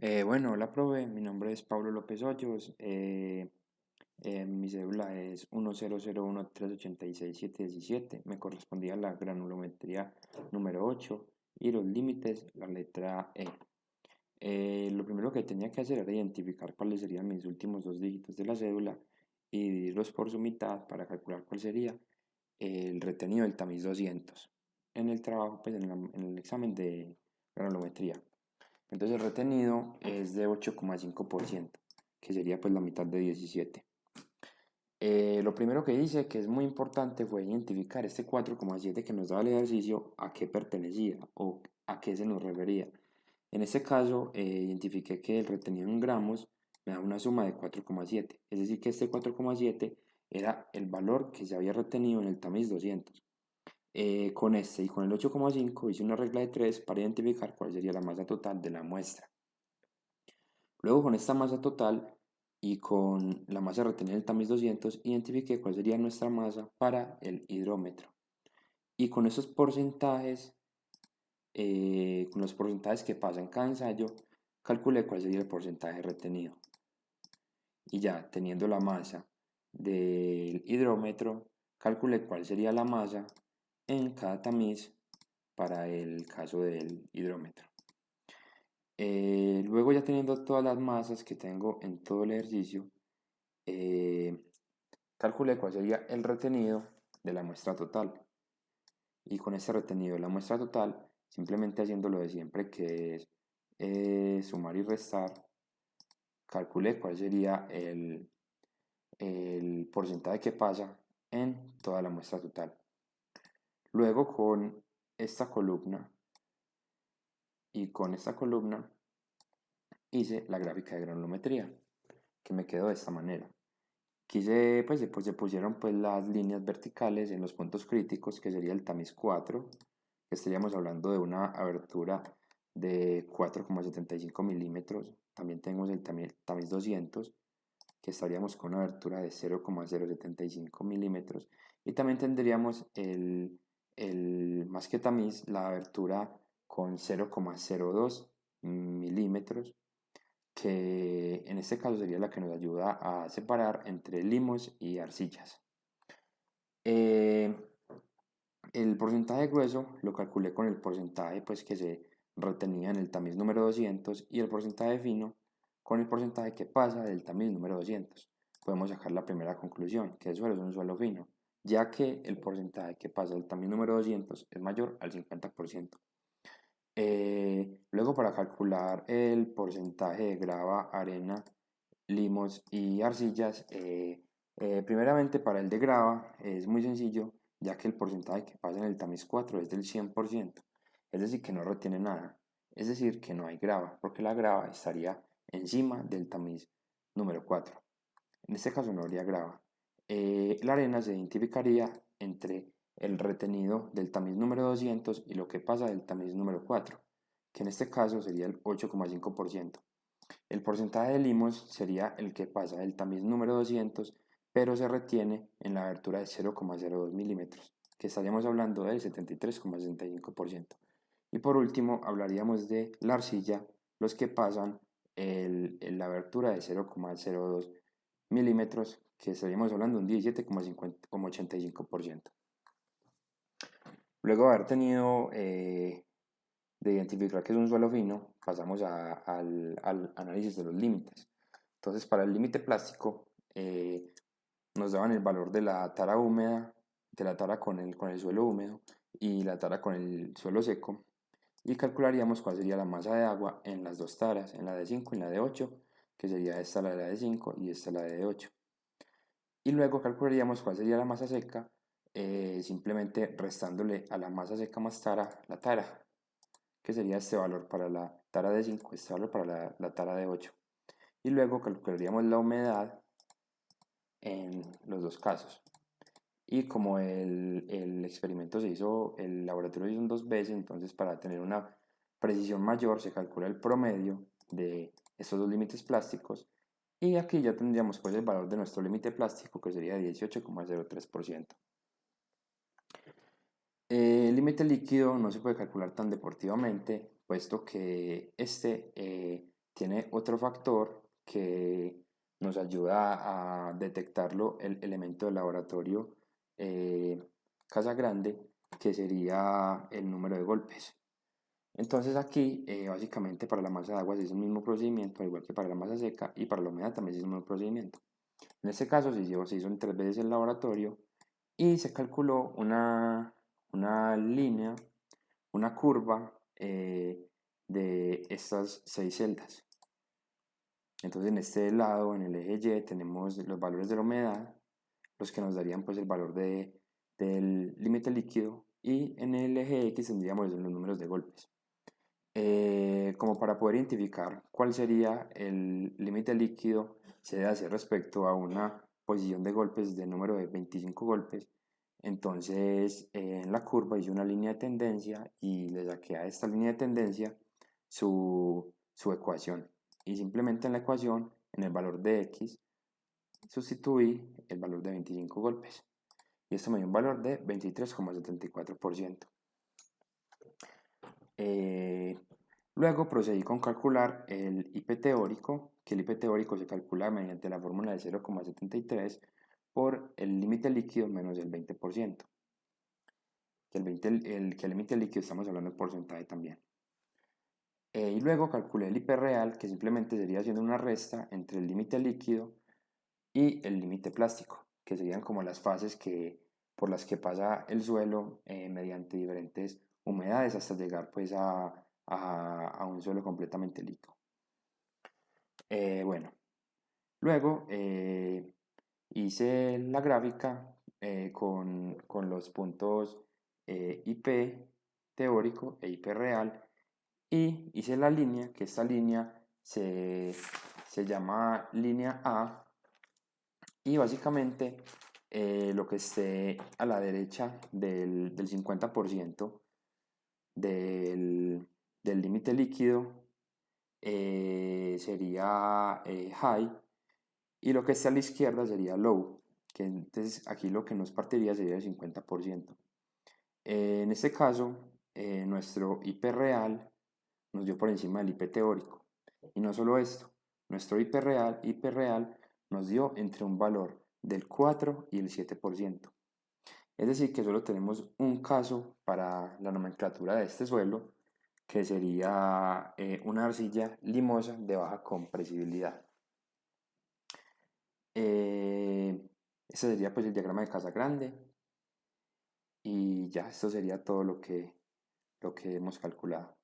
Hola, profe, mi nombre es Pablo López Hoyos, mi cédula es 1001386-717, me correspondía la granulometría número 8 y los límites, la letra E. Lo primero que tenía que hacer era identificar cuáles serían mis últimos dos dígitos de la cédula y dividirlos por su mitad para calcular cuál sería el retenido del tamiz 200 en el trabajo, pues en el examen de granulometría. Entonces el retenido es de 8,5%, que sería pues la mitad de 17. Lo primero que hice, que es muy importante, fue identificar este 4,7 que nos daba el ejercicio, a qué pertenecía o a qué se nos refería. En este caso, identifiqué que el retenido en gramos me da una suma de 4,7, es decir, que este 4,7 era el valor que se había retenido en el tamiz 200. Con este y con el 8,5 hice una regla de 3 para identificar cuál sería la masa total de la muestra. Luego con esta masa total y con la masa retenida del tamiz 200 identifiqué cuál sería nuestra masa para el hidrómetro. Y con esos porcentajes, con los porcentajes que pasa en cada ensayo, calculé cuál sería el porcentaje retenido. Y ya teniendo la masa del hidrómetro, calculé cuál sería la masa en cada tamiz para el caso del hidrómetro. Luego ya teniendo todas las masas que tengo en todo el ejercicio, eh, calculé cuál sería el retenido de la muestra total. Y con ese retenido de la muestra total, simplemente haciendo lo de siempre, que es sumar y restar, calculé cuál sería el porcentaje que pasa en toda la muestra total. Luego con esta columna y con esta columna hice la gráfica de granulometría, que me quedó de esta manera. Quise, pues se pusieron pues las líneas verticales en los puntos críticos, que sería el tamiz 4, que estaríamos hablando de una abertura de 4,75 milímetros. También tenemos el tamiz 200, que estaríamos con una abertura de 0,075 milímetros. Y también tendríamos más que tamiz, la abertura con 0,02 milímetros, que en este caso sería la que nos ayuda a separar entre limos y arcillas. Eh, el porcentaje grueso lo calculé con el porcentaje pues, que se retenía en el tamiz número 200 y el porcentaje fino con el porcentaje que pasa del tamiz número 200. Podemos sacar la primera conclusión, que el suelo es un suelo fino, ya que el porcentaje que pasa del tamiz número 200 es mayor al 50%. Luego para calcular el porcentaje de grava, arena, limos y arcillas, primeramente para el de grava es muy sencillo, ya que el porcentaje que pasa en el tamiz 4 es del 100%, es decir, que no retiene nada, es decir, que no hay grava, porque la grava estaría encima del tamiz número 4. En este caso no habría grava. La arena se identificaría entre el retenido del tamiz número 200 y lo que pasa del tamiz número 4, que en este caso sería el 8,5%. El porcentaje de limos sería el que pasa del tamiz número 200, pero se retiene en la abertura de 0,02 milímetros, que estaríamos hablando del 73,65%. Y por último, hablaríamos de la arcilla, los que pasan en la abertura de 0,02 milímetros, que estaríamos hablando de un 17,85%. Luego de haber tenido de identificar que es un suelo fino, pasamos al análisis de los límites. Entonces, para el límite plástico, nos daban el valor de la tara húmeda, de la tara con el suelo húmedo y la tara con el suelo seco, y calcularíamos cuál sería la masa de agua en las dos taras, en la de 5 y en la de 8, que sería esta la de 5 y esta la de 8. Y luego calcularíamos cuál sería la masa seca, simplemente restándole a la masa seca más tara la tara, que sería este valor para la tara de 5, este valor para la tara de 8. Y luego calcularíamos la humedad en los dos casos. Y como el experimento se hizo, el laboratorio se hizo en dos veces, entonces para tener una precisión mayor se calcula el promedio de estos dos límites plásticos. Y aquí ya tendríamos pues el valor de nuestro límite plástico, que sería 18,03%. El límite líquido no se puede calcular tan deportivamente, puesto que este tiene otro factor que nos ayuda a detectarlo, el elemento del laboratorio Casa Grande, que sería el número de golpes. Entonces aquí, básicamente para la masa de agua se hizo el mismo procedimiento, al igual que para la masa seca, y para la humedad también se hizo el mismo procedimiento. En este caso se hizo en 3 veces el laboratorio y se calculó una línea, una curva de estas 6 celdas. Entonces en este lado, en el eje Y, tenemos los valores de la humedad, los que nos darían pues el valor del límite líquido, y en el eje X tendríamos los números de golpes. Como para poder identificar cuál sería el límite líquido, se debe hacer respecto a una posición de golpes de número de 25 golpes. Entonces en la curva hice una línea de tendencia y le saqué a esta línea de tendencia su ecuación, y simplemente en la ecuación, en el valor de X, sustituí el valor de 25 golpes y esto me dio un valor de 23,74%. Luego procedí con calcular el IP teórico, que el IP teórico se calcula mediante la fórmula de 0,73 por el límite líquido menos el 20%. Que el límite líquido estamos hablando de porcentaje también. Y luego calculé el IP real, que simplemente sería haciendo una resta entre el límite líquido y el límite plástico, que serían como las fases por las que pasa el suelo mediante diferentes humedades hasta llegar pues a un suelo completamente líquido. Bueno, luego hice la gráfica con los puntos IP teórico e IP real, y hice la línea, que esta línea se llama línea A, y básicamente lo que esté a la derecha del 50% del límite líquido sería high, y lo que esté a la izquierda sería low, que entonces aquí lo que nos partiría sería el 50%. En este caso, nuestro IP real nos dio por encima del IP teórico. Y no solo esto, nuestro IP real nos dio entre un valor del 4 y el 7%. Es decir, que solo tenemos un caso para la nomenclatura de este suelo, que sería una arcilla limosa de baja compresibilidad. Este sería pues el diagrama de Casa Grande, y ya esto sería todo lo que hemos calculado.